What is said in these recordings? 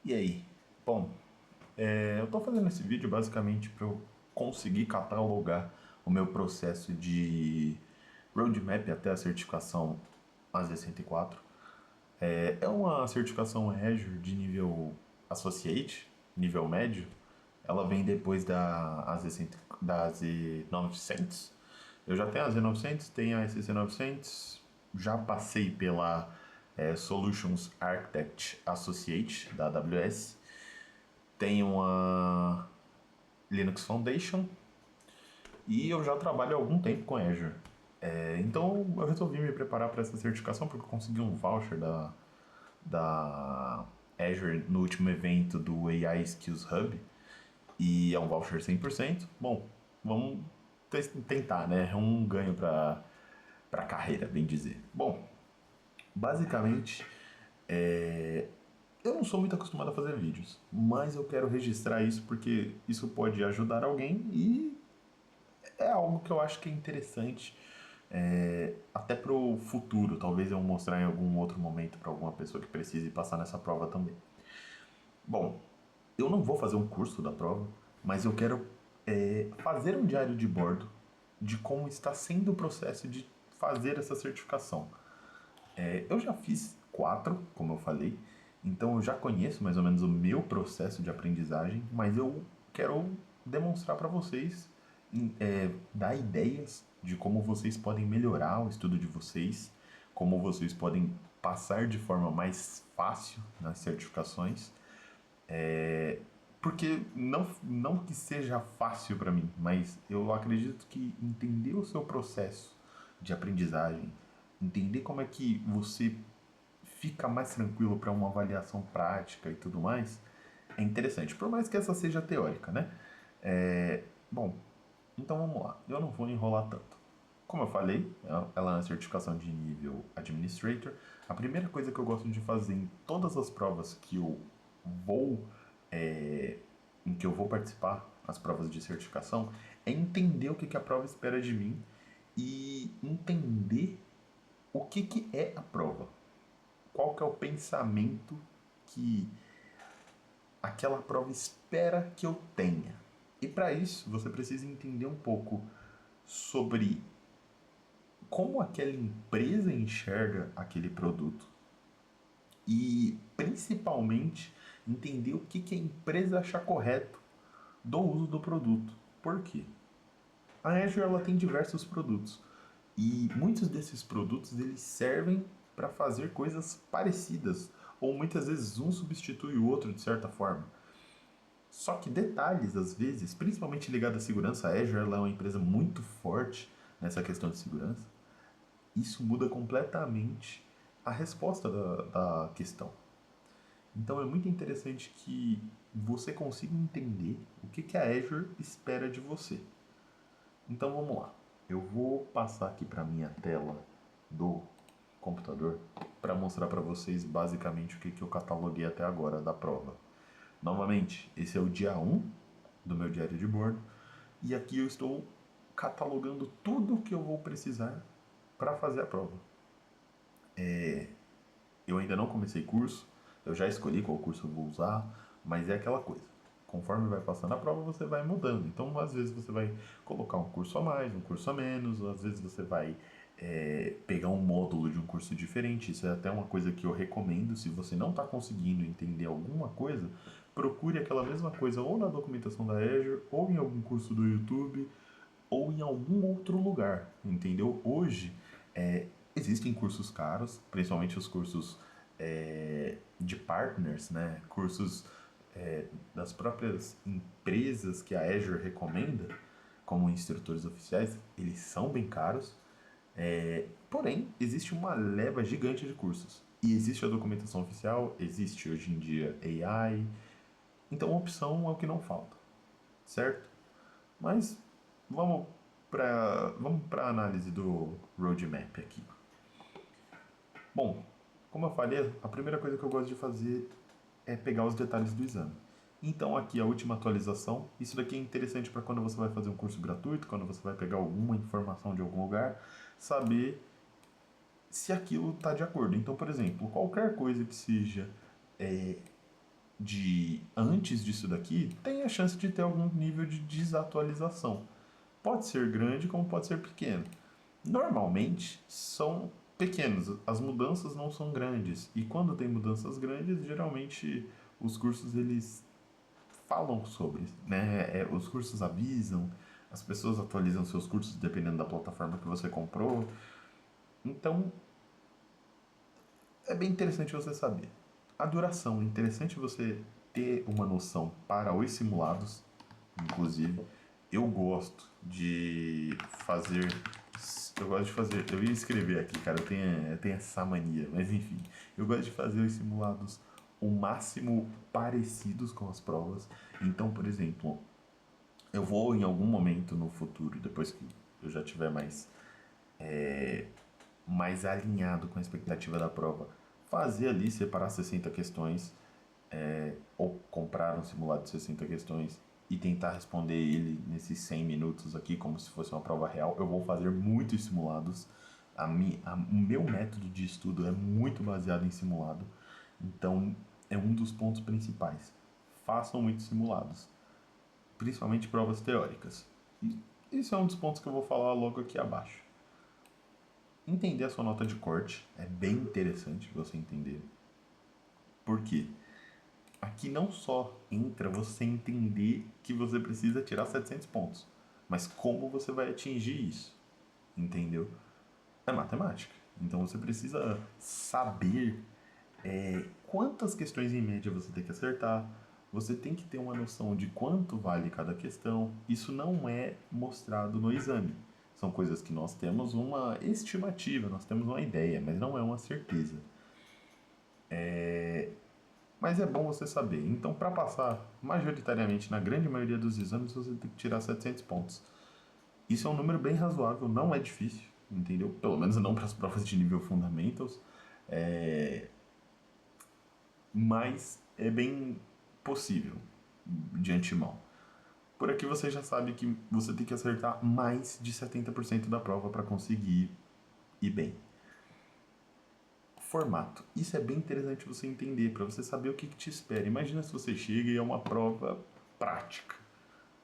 E aí? Bom, eu estou fazendo esse vídeo basicamente para eu conseguir catalogar o meu processo de roadmap até a certificação AZ104. É uma certificação Azure de nível Associate, nível médio. Ela vem depois da AZ900. Eu já tenho a AZ900, tenho a SC900, já passei pela Solutions Architect Associate da AWS. Tenho a Linux Foundation e eu já trabalho há algum tempo com Azure. Então eu resolvi me preparar para essa certificação porque eu consegui um voucher da Azure no último evento do AI Skills Hub e é um voucher 100%. Bom, vamos tentar, né? É um ganho para a carreira, bem dizer. Bom, basicamente, eu não sou muito acostumado a fazer vídeos, mas eu quero registrar isso porque isso pode ajudar alguém e é algo que eu acho que é interessante até pro futuro. Talvez eu mostrar em algum outro momento para alguma pessoa que precise passar nessa prova também. Bom, eu não vou fazer um curso da prova, mas eu quero fazer um diário de bordo de como está sendo o processo de fazer essa certificação. Eu já fiz 4, como eu falei, então eu já conheço mais ou menos o meu processo de aprendizagem, mas eu quero demonstrar para vocês, dar ideias de como vocês podem melhorar o estudo de vocês, como vocês podem passar de forma mais fácil nas certificações, porque não que seja fácil para mim, mas eu acredito que entender o seu processo de aprendizagem, entender como é que você fica mais tranquilo para uma avaliação prática e tudo mais, é interessante. Por mais que essa seja teórica, né? Bom, então vamos lá. Eu não vou enrolar tanto. Como eu falei, ela é uma certificação de nível Administrator. A primeira coisa que eu gosto de fazer em todas as provas que eu vou em que eu vou participar, as provas de certificação, é entender o que, que a prova espera de mim e entender o que, que é a prova. Qual que é o pensamento que aquela prova espera que eu tenha. E para isso, você precisa entender um pouco sobre como aquela empresa enxerga aquele produto e, principalmente, entender o que, que a empresa acha correto do uso do produto. Por quê? A Azure ela tem diversos produtos e muitos desses produtos eles servem para fazer coisas parecidas ou muitas vezes um substitui o outro de certa forma. Só que detalhes às vezes, principalmente ligado à segurança, a Azure ela é uma empresa muito forte nessa questão de segurança. Isso muda completamente a resposta da questão. Então é muito interessante que você consiga entender o que, que a Azure espera de você. Então vamos lá. Eu vou passar aqui para minha tela do computador para mostrar para vocês basicamente o que, que eu cataloguei até agora da prova. Novamente, esse é o dia 1 do meu diário de bordo e aqui eu estou catalogando tudo o que eu vou precisar para fazer a prova. Eu ainda não comecei curso, eu já escolhi qual curso eu vou usar, mas é aquela coisa. Conforme vai passando a prova, você vai mudando. Então, às vezes, você vai colocar um curso a mais, um curso a menos, às vezes, você vai pegar um módulo de um curso diferente. Isso é até uma coisa que eu recomendo. Se você não está conseguindo entender alguma coisa, procure aquela mesma coisa ou na documentação da Azure, ou em algum curso do YouTube, ou em algum outro lugar, entendeu? Hoje existem cursos caros, principalmente os cursos de partners, né? Cursos das próprias empresas que a Azure recomenda como instrutores oficiais, eles são bem caros. Porém, existe uma leva gigante de cursos. E existe a documentação oficial, existe hoje em dia AI. Então, a opção é o que não falta, certo? Mas vamos para a análise do roadmap aqui. Bom, como eu falei, a primeira coisa que eu gosto de fazer é pegar os detalhes do exame. Então aqui a última atualização. Isso daqui é interessante para quando você vai fazer um curso gratuito, quando você vai pegar alguma informação de algum lugar, saber se aquilo está de acordo. Então, por exemplo, qualquer coisa que seja de antes disso daqui, tem a chance de ter algum nível de desatualização. Pode ser grande como pode ser pequeno. Normalmente são pequenos, as mudanças não são grandes. E quando tem mudanças grandes, geralmente os cursos eles falam sobre, né? Os cursos avisam, as pessoas atualizam seus cursos dependendo da plataforma que você comprou. Então é bem interessante você saber. A duração, é interessante você ter uma noção para os simulados, inclusive. Eu gosto de fazer. Eu gosto de fazer. Eu ia escrever aqui, cara, eu tenho essa mania, mas enfim. Eu gosto de fazer os simulados o máximo parecidos com as provas. Então, por exemplo, eu vou em algum momento no futuro, depois que eu já tiver mais alinhado com a expectativa da prova, fazer ali, separar 60 questões, ou comprar um simulado de 60 questões e tentar responder ele nesses 100 minutos aqui, como se fosse uma prova real. Eu vou fazer muitos simulados. O meu método de estudo é muito baseado em simulado, então é um dos pontos principais. Façam muitos simulados, principalmente provas teóricas. E esse é um dos pontos que eu vou falar logo aqui abaixo. Entender a sua nota de corte é bem interessante você entender. Por quê? Aqui não só entra você entender que você precisa tirar 700 pontos, mas como você vai atingir isso, entendeu? É matemática. Então você precisa saber quantas questões em média você tem que acertar. Você tem que ter uma noção de quanto vale cada questão. Isso não é mostrado no exame. São coisas que nós temos uma estimativa, nós temos uma ideia, mas não é uma certeza. Mas é bom você saber. Então, para passar, majoritariamente, na grande maioria dos exames, você tem que tirar 700 pontos. Isso é um número bem razoável, não é difícil, entendeu? Pelo menos não para as provas de nível Fundamentals. Mas é bem possível, de antemão. Por aqui você já sabe que você tem que acertar mais de 70% da prova para conseguir ir bem. Formato. Isso é bem interessante você entender, para você saber o que te espera. Imagina se você chega e é uma prova prática,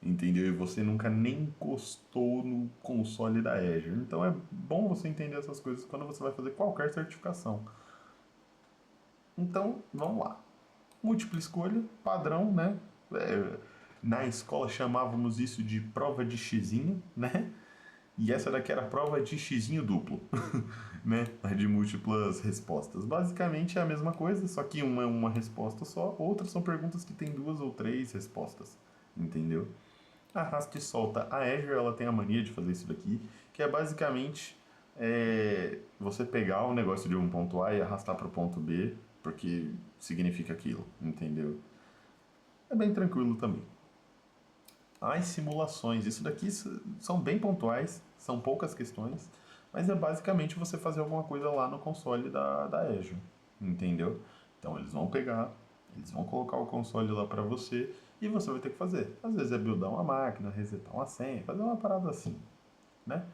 entendeu? E você nunca nem encostou no console da Azure. Então é bom você entender essas coisas quando você vai fazer qualquer certificação. Então, vamos lá. Múltipla escolha, padrão, né? Na escola chamávamos isso de prova de xizinho, né? E essa daqui era a prova de xizinho duplo, né? De múltiplas respostas. Basicamente é a mesma coisa, só que uma é uma resposta só, outras são perguntas que tem 2 ou 3 respostas, entendeu? Arrasta e solta. A Azure ela tem a mania de fazer isso daqui, que é basicamente você pegar o negócio de um ponto A e arrastar para o ponto B, porque significa aquilo, entendeu? É bem tranquilo também. As simulações, isso daqui são bem pontuais, são poucas questões, mas é basicamente você fazer alguma coisa lá no console da Azure, entendeu? Então eles vão pegar, eles vão colocar o console lá para você e você vai ter que fazer. Às vezes é buildar uma máquina, resetar uma senha, fazer uma parada assim, né?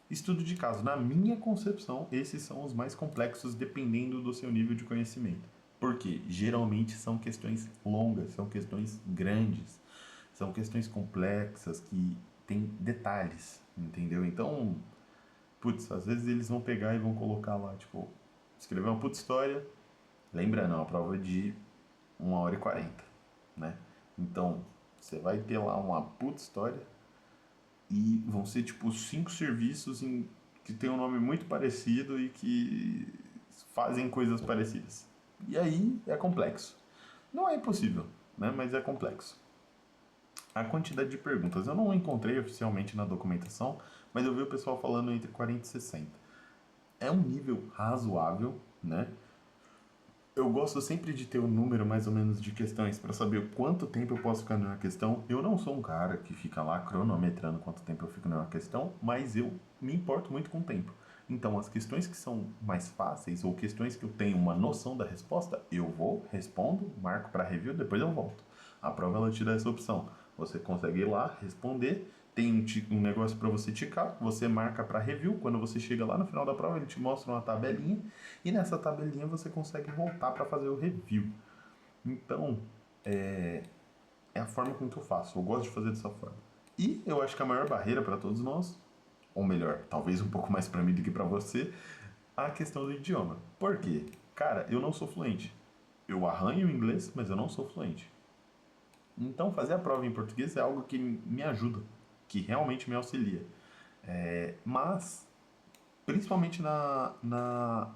Estudo de caso, na minha concepção, esses são os mais complexos dependendo do seu nível de conhecimento. Porque geralmente são questões longas, são questões grandes, são questões complexas que têm detalhes, entendeu? Então, putz, às vezes eles vão pegar e vão colocar lá, tipo, escrever uma puta história, lembrando, é uma prova de 1h40, né? Então, você vai ter lá uma puta história e vão ser, tipo, 5 serviços que tem um nome muito parecido e que fazem coisas parecidas. E aí é complexo. Não é impossível, né? Mas é complexo. A quantidade de perguntas eu não encontrei oficialmente na documentação, mas eu vi o pessoal falando entre 40 e 60. É um nível razoável, né? Eu gosto sempre de ter um número mais ou menos de questões para saber quanto tempo eu posso ficar numa questão. Eu não sou um cara que fica lá cronometrando quanto tempo eu fico numa questão, mas eu me importo muito com o tempo. Então, as questões que são mais fáceis ou questões que eu tenho uma noção da resposta, eu vou, respondo, marco para review, depois eu volto. A prova ela te dá essa opção. Você consegue ir lá, responder, tem um negócio para você ticar, você marca para review, quando você chega lá no final da prova ele te mostra uma tabelinha e nessa tabelinha você consegue voltar para fazer o review. Então, É a forma com que eu faço. Eu gosto de fazer dessa forma. E eu acho que a maior barreira para todos nós, ou melhor, talvez um pouco mais para mim do que para você, a questão do idioma. Por quê? Cara, eu não sou fluente. Eu arranho o inglês, mas eu não sou fluente. Então, fazer a prova em português é algo que me ajuda, que realmente me auxilia. Mas, principalmente na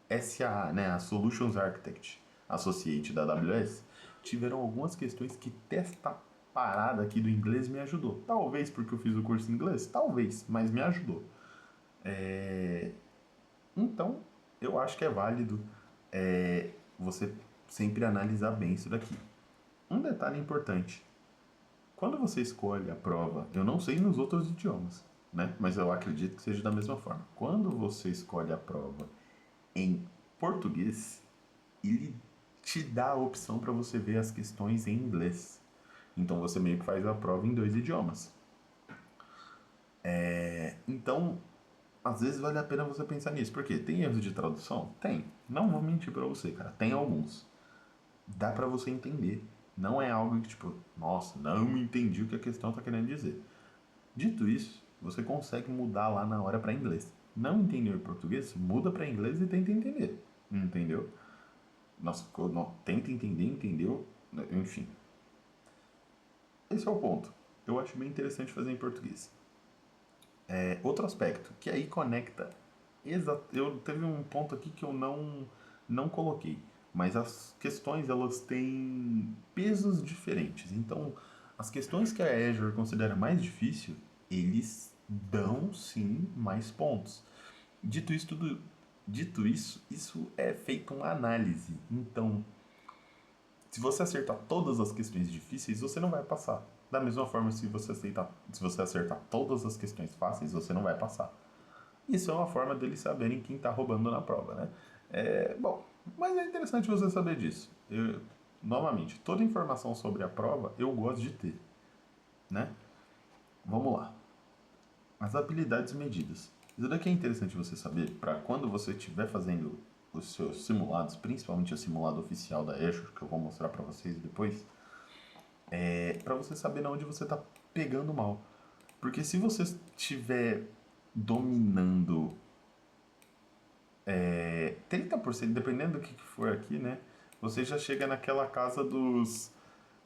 SAA, né, a Solutions Architect Associate da AWS, tiveram algumas questões que testa parada aqui do inglês me ajudou. Talvez porque eu fiz o curso em inglês, talvez, mas me ajudou. Então, eu acho que é válido você sempre analisar bem isso daqui. Um detalhe importante: quando você escolhe a prova, eu não sei nos outros idiomas, né? Mas eu acredito que seja da mesma forma. Quando você escolhe a prova em português, ele te dá a opção para você ver as questões em inglês. Então você meio que faz a prova em dois idiomas. Então, às vezes vale a pena você pensar nisso. Porque tem erros de tradução? Tem. Não vou mentir para você, cara. Tem alguns. Dá para você entender. Não é algo que tipo, nossa, não entendi o que a questão está querendo dizer. Dito isso, você consegue mudar lá na hora para inglês. Não entendeu em português? Muda para inglês e tenta entender. Entendeu? Nossa, tenta entender, entendeu? Enfim, esse é o ponto. Eu acho bem interessante fazer em português. Outro aspecto, que aí conecta. Eu teve um ponto aqui que eu não coloquei, mas as questões elas têm pesos diferentes. Então, as questões que a Azure considera mais difícil, eles dão sim mais pontos. Dito isso, isso é feito uma análise. Então, se você acertar todas as questões difíceis, você não vai passar. Da mesma forma, se você acertar todas as questões fáceis, você não vai passar. Isso é uma forma deles saberem quem está roubando na prova, né? Bom, mas é interessante você saber disso. Novamente, toda informação sobre a prova eu gosto de ter, né? Vamos lá. As habilidades medidas. Isso daqui é interessante você saber para quando você estiver fazendo os seus simulados, principalmente o simulado oficial da Azure, que eu vou mostrar para vocês depois, para você saber onde você está pegando mal. Porque se você estiver dominando 30%, dependendo do que for aqui, né? Você já chega naquela casa dos.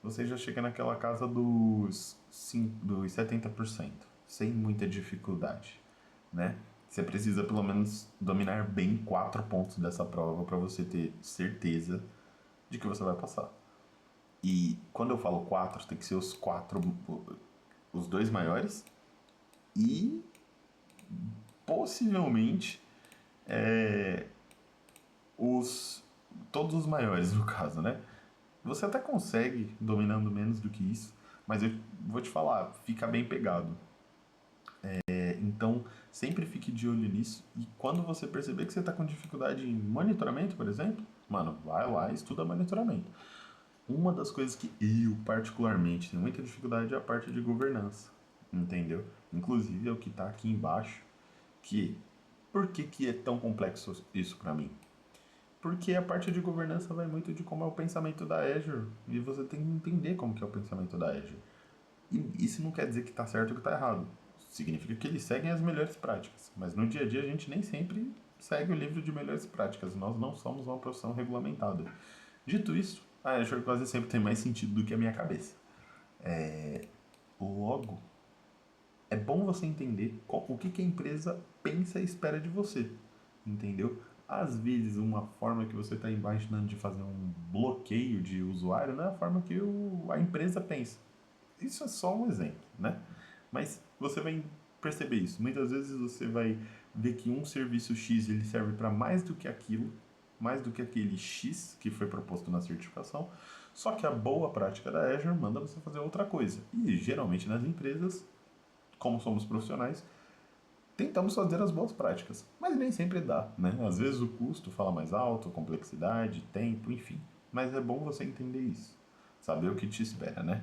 Você já chega naquela casa dos 70%, sem muita dificuldade, né? Você precisa pelo menos dominar bem 4 pontos dessa prova para você ter certeza de que você vai passar. E quando eu falo 4, tem que ser os 4, os dois maiores e possivelmente os todos os maiores no caso, né? Você até consegue dominando menos do que isso, mas eu vou te falar, fica bem pegado. Então, sempre fique de olho nisso e quando você perceber que você está com dificuldade em monitoramento, por exemplo, mano, vai lá e estuda monitoramento. Uma das coisas que eu particularmente tenho muita dificuldade é a parte de governança, entendeu? Inclusive é o que está aqui embaixo, que por que é tão complexo isso para mim? Porque a parte de governança vai muito de como é o pensamento da Azure. E você tem que entender como que é o pensamento da Azure. E isso não quer dizer que está certo ou que está errado. Significa que eles seguem as melhores práticas. Mas no dia a dia a gente nem sempre segue o livro de melhores práticas. Nós não somos uma profissão regulamentada. Dito isso, a Azure quase sempre tem mais sentido do que a minha cabeça. Logo, é bom você entender o que a empresa pensa e espera de você, entendeu? Às vezes, uma forma que você está imaginando de fazer um bloqueio de usuário não é a forma que a empresa pensa. Isso é só um exemplo, né? Mas você vai perceber isso. Muitas vezes você vai ver que um serviço X ele serve para mais do que aquilo, mais do que aquele X que foi proposto na certificação. Só que a boa prática da Azure manda você fazer outra coisa. E geralmente nas empresas, como somos profissionais, tentamos fazer as boas práticas, mas nem sempre dá, né? Às vezes o custo fala mais alto, complexidade, tempo, enfim. Mas é bom você entender isso, saber o que te espera, né?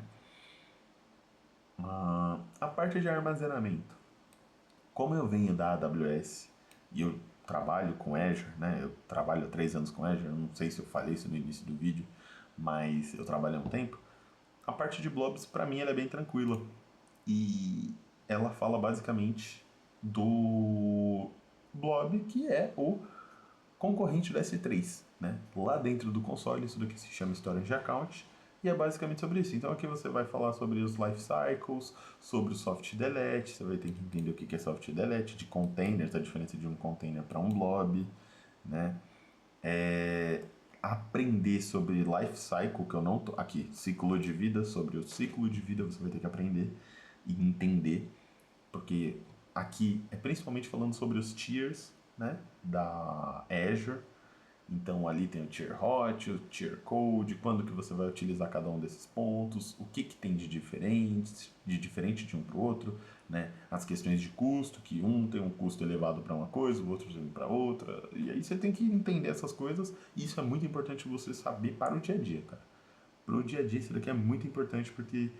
A parte de armazenamento. Como eu venho da AWS e eu trabalho com Azure, né? Eu trabalho há 3 anos com Azure, não sei se eu falei isso no início do vídeo, mas eu trabalhei um tempo. A parte de blobs, para mim, ela é bem tranquila. E ela fala basicamente do blob, que é o concorrente do S3, né? Lá dentro do console, isso daqui se chama Storage Account, e é basicamente sobre isso. Então aqui você vai falar sobre os life cycles, sobre o soft delete, você vai ter que entender o que é soft delete, de containers, a diferença de um container para um blob, né? Aprender sobre life cycle, que eu não tô aqui, ciclo de vida, sobre o ciclo de vida você vai ter que aprender e entender, porque aqui é principalmente falando sobre os tiers, né, da Azure. Então ali tem o tier hot, o tier cold, quando que você vai utilizar cada um desses pontos, o que, que tem de diferente de um para o outro, né? As questões de custo, que um tem um custo elevado para uma coisa, o outro tem para outra. E aí você tem que entender essas coisas, e isso é muito importante você saber para o dia a dia, cara. Para o dia a dia isso daqui é muito importante porque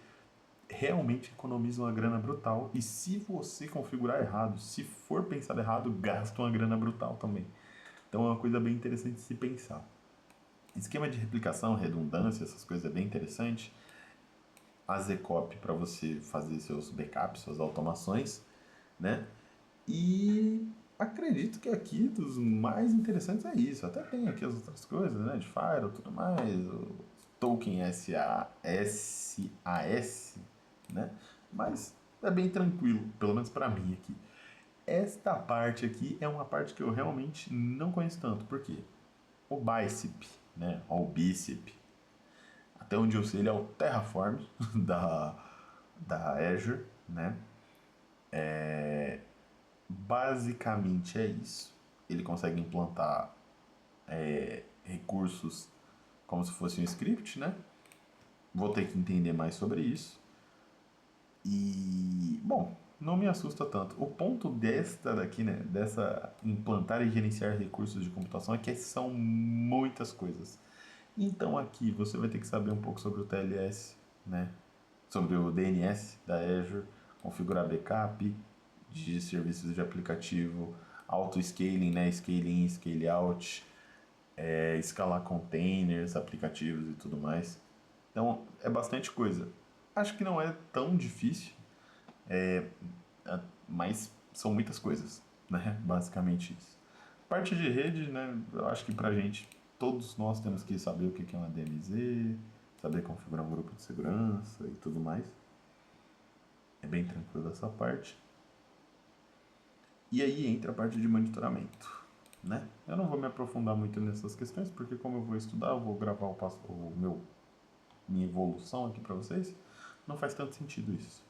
realmente economiza uma grana brutal. E se você configurar errado, se for pensado errado, gasta uma grana brutal também. Então é uma coisa bem interessante de se pensar. Esquema de replicação, redundância, essas coisas é bem interessante. A Zcop para você fazer seus backups, suas automações, né? E acredito que aqui dos mais interessantes é isso. Até tem aqui as outras coisas, né? De Firewall, tudo mais, o token SAS, né? Mas é bem tranquilo, pelo menos para mim aqui. Esta parte aqui é uma parte que eu realmente não conheço tanto. Por quê? O Bicep, né? Ou o Bicep, até onde eu sei, ele é o Terraform da, da Azure, né? Basicamente é isso. Ele consegue implantar recursos como se fosse um script, né? Vou ter que entender mais sobre isso. E, bom, não me assusta tanto. O ponto desta daqui, né, dessa implantar e gerenciar recursos de computação é que são muitas coisas. Então aqui você vai ter que saber um pouco sobre o TLS, né? Sobre o DNS da Azure, configurar backup de serviços de aplicativo, auto-scaling, né? Scale in, scale out, escalar containers, aplicativos e tudo mais. Então é bastante coisa. Acho que não é tão difícil, mas são muitas coisas, né? Basicamente isso. Parte de rede, né? Eu acho que pra gente, todos nós temos que saber o que é uma DMZ, saber configurar um grupo de segurança e tudo mais. É bem tranquilo essa parte. E aí entra a parte de monitoramento, né? Eu não vou me aprofundar muito nessas questões, porque como eu vou estudar, eu vou gravar minha evolução aqui para vocês, não faz tanto sentido isso.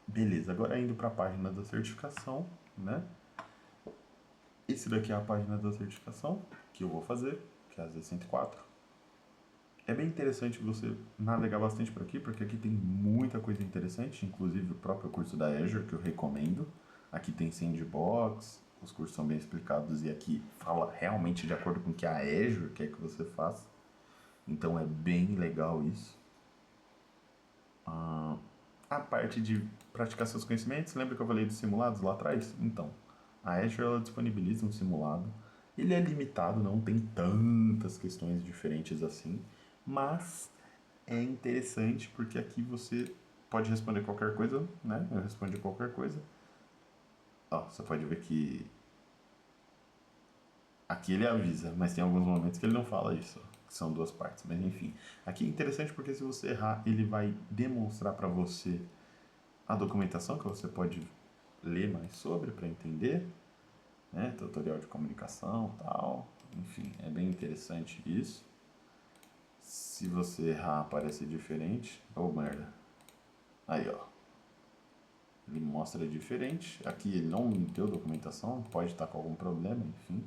Beleza, agora indo para a página da certificação, né? Esse daqui é a página da certificação que eu vou fazer, que é a Z104. É bem interessante você navegar bastante por aqui, porque aqui tem muita coisa interessante, inclusive o próprio curso da Azure, que eu recomendo. Aqui tem sandbox, os cursos são bem explicados e aqui fala realmente de acordo com o que a Azure quer que você faça. Então é bem legal isso. A parte de praticar seus conhecimentos, lembra que eu falei dos simulados lá atrás? Então, a Azure ela disponibiliza um simulado. Ele é limitado, não tem tantas questões diferentes assim, mas é interessante porque aqui você pode responder qualquer coisa, né? Eu respondi qualquer coisa. Ó, você pode ver que aqui ele avisa, mas tem alguns momentos que ele não fala isso, que são duas partes, mas enfim. Aqui é interessante porque se você errar, ele vai demonstrar para você a documentação que você pode ler mais sobre para entender, né? Tutorial de comunicação, tal. Enfim, é bem interessante isso. Se você errar, aparece diferente. Oh, merda. Aí, ó. Ele mostra diferente. Aqui ele não me deu documentação, pode estar com algum problema, enfim.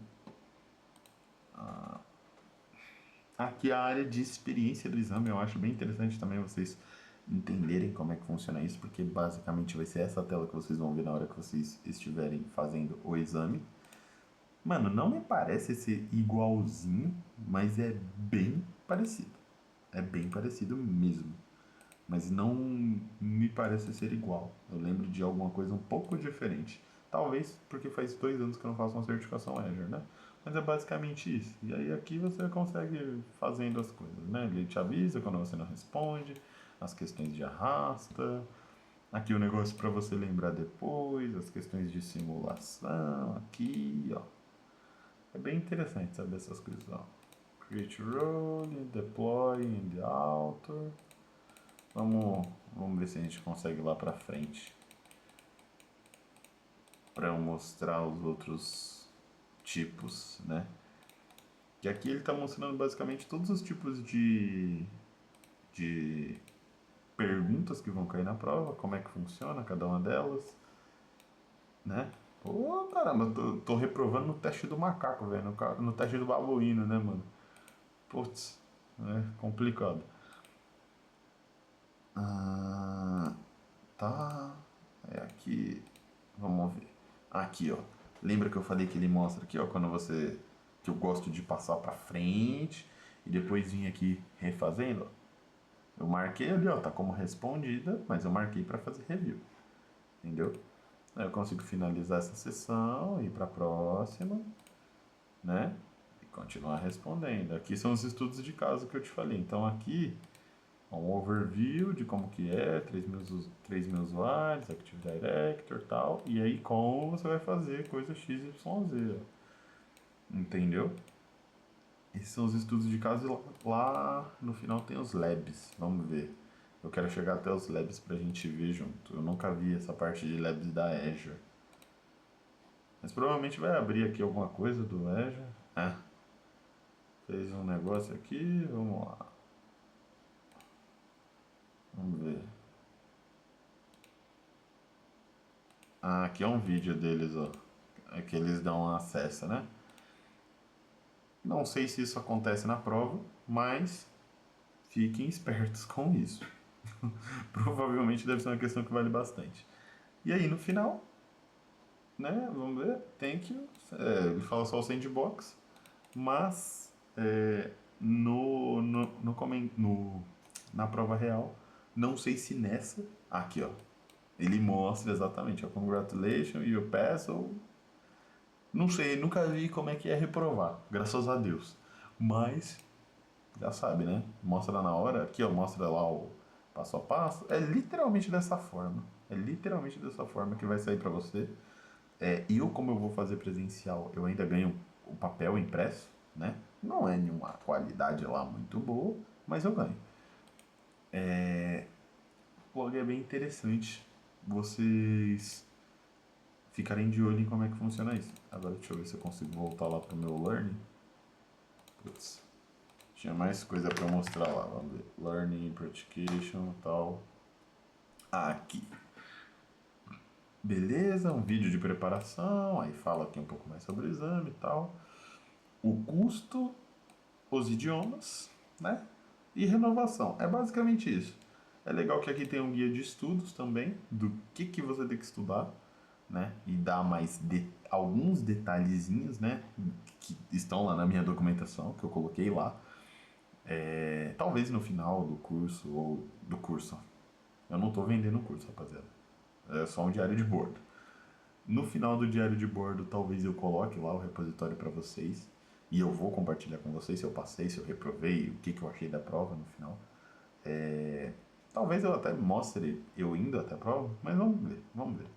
Aqui a área de experiência do exame, eu acho bem interessante também vocês entenderem como é que funciona isso, porque basicamente vai ser essa tela que vocês vão ver na hora que vocês estiverem fazendo o exame. Mano, não me parece ser igualzinho, mas é bem parecido. É bem parecido mesmo. Mas não me parece ser igual. Eu lembro de alguma coisa um pouco diferente. Talvez porque faz 2 anos que eu não faço uma certificação Azure, né? Mas é basicamente isso. E aí aqui você consegue fazendo as coisas, né? Ele te avisa quando você não responde, as questões de arrasta, aqui o negócio para você lembrar depois, as questões de simulação, aqui, ó. É bem interessante saber essas coisas, ó. Create role, deploy in the author. Vamos ver se a gente consegue ir lá pra frente para eu mostrar os outros tipos, né? Que aqui ele está mostrando basicamente todos os tipos de perguntas que vão cair na prova, como é que funciona cada uma delas, né? Pô, caramba, tô reprovando no teste do macaco, velho, no teste do babuíno, né, mano? Putz, é complicado. Ah, tá. É aqui. Vamos ver. Aqui, ó. Lembra que eu falei que ele mostra aqui, ó, quando você. Que eu gosto de passar pra frente e depois vir aqui refazendo, ó. Eu marquei ali, ó, tá como respondida, mas eu marquei para fazer review. Entendeu? Aí eu consigo finalizar essa sessão, ir para a próxima, né? E continuar respondendo. Aqui são os estudos de caso que eu te falei. Então aqui, um overview de como que é, 3.000 usuários, Active Director e tal. E aí como você vai fazer coisa XYZ, ó. Entendeu? Esses são os estudos de caso e lá no final tem os labs. Vamos ver. Eu quero chegar até os labs pra gente ver junto. Eu nunca vi essa parte de labs da Azure. Mas provavelmente vai abrir aqui alguma coisa do Azure. Ah, fez um negócio aqui, vamos lá. Vamos ver. Ah, aqui é um vídeo deles, ó. É que eles dão acesso, né? Não sei se isso acontece na prova, mas fiquem espertos com isso. Provavelmente deve ser uma questão que vale bastante. E aí no final, né? Vamos ver. Thank you. Ele fala só o sandbox, mas na prova real, não sei se nessa. Aqui, ó. Ele mostra exatamente, ó. Congratulations, you pass ou. Não sei, nunca vi como é que é reprovar, graças a Deus. Mas, já sabe, né? Mostra na hora, aqui, ó, mostra lá o passo a passo. É literalmente dessa forma. É literalmente dessa forma que vai sair pra você. E eu, como eu vou fazer presencial, eu ainda ganho o papel impresso, né? Não é nenhuma qualidade lá muito boa, mas eu ganho. Logo é bem interessante vocês ficarem de olho em como é que funciona isso. Agora deixa eu ver se eu consigo voltar lá pro meu learning. Putz, tinha mais coisa para mostrar lá. Vamos ver. Learning, practication e tal. Aqui. Beleza, um vídeo de preparação. Aí fala aqui um pouco mais sobre o exame e tal. O custo, os idiomas, né? E renovação. É basicamente isso. É legal que aqui tem um guia de estudos também, do que você tem que estudar, né? E dá alguns detalhezinhos, né? Que estão lá na minha documentação, que eu coloquei lá. Talvez no final do curso, ou do curso. Eu não estou vendendo o curso, rapaziada. É só um diário de bordo. No final do diário de bordo, talvez eu coloque lá o repositório para vocês. E eu vou compartilhar com vocês se eu passei, se eu reprovei, o que eu achei da prova no final. Talvez eu até mostre eu indo até a prova, mas vamos ver, vamos ver.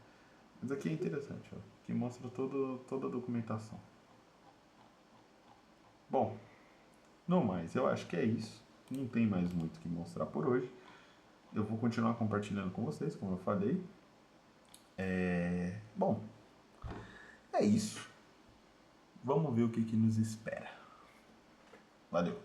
Mas aqui é interessante, ó, que mostra toda a documentação. Bom, no mais, eu acho que é isso. Não tem mais muito o que mostrar por hoje. Eu vou continuar compartilhando com vocês, como eu falei. Bom, é isso. Vamos ver o que nos espera. Valeu!